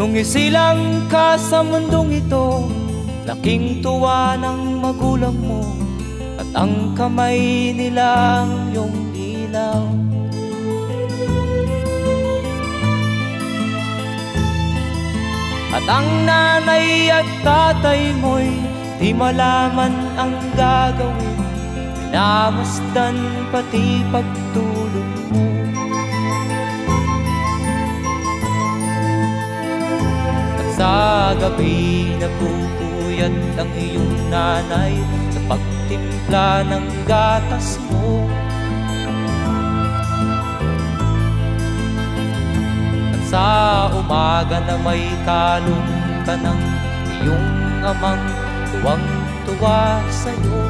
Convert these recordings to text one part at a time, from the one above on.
Nung isilang ka sa mundong ito, laking tuwa ng magulang mo, at ang kamay nilang iyong ilaw. At ang nanay at tatay mo'y di malaman ang gagawin, minamasdan pati pagtulog mo. At sa gabi napupuyat ang iyong nanay sa pagtimpla ng gatas mo. At sa umaga na may kalong ka ng iyong amang tuwang-tuwa sa'yo.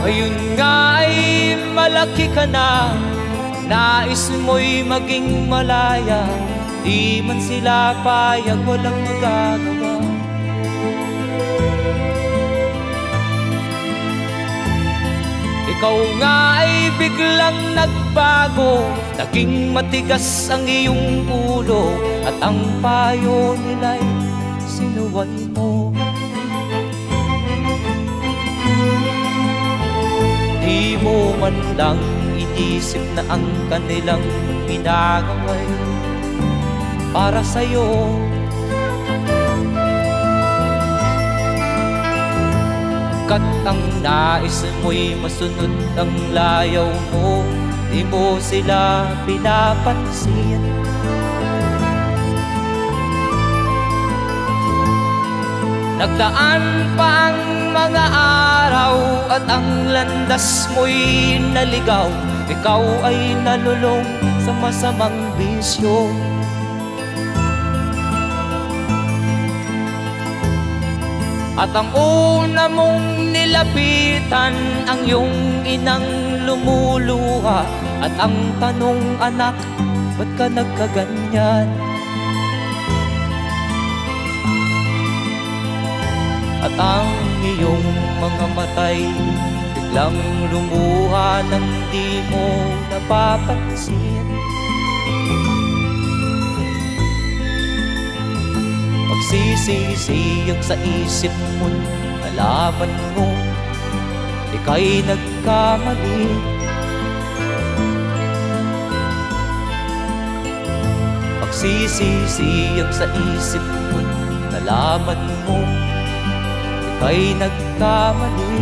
Ngayon nga ay malaki ka na, nais mo'y maging malaya, di man sila payag, walang magagawa. Ikaw nga ay biglang nagbago, naging matigas ang iyong ulo, at ang payo nila'y sinuway mo. Di mo man lang inisip na ang kanilang ginagawa'y para sa'yo. Kat ang nais mo'y masunod ang layaw mo, di mo sila pinapansin. Nagdaan pa ang mga araw at ang landas mo'y naligaw, ikaw ay nalulong sa masamang bisyo. At ang una mong nilapitan ang iyong inang lumuluha, at ang tanong, anak, ba't ka nagkaganyan? At ang iyong mga matay biglang lumuha nang di mo napapansin. Magsisisiyag sa isip mo, nalaman mo ika'y nagkamali. Magsisisiyag sa isip mo, nalaman mo ika'y nagkamali.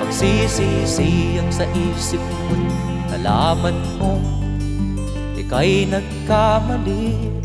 Magsisisiyag sa isip mo, nalaman mo ika'y nagkamali.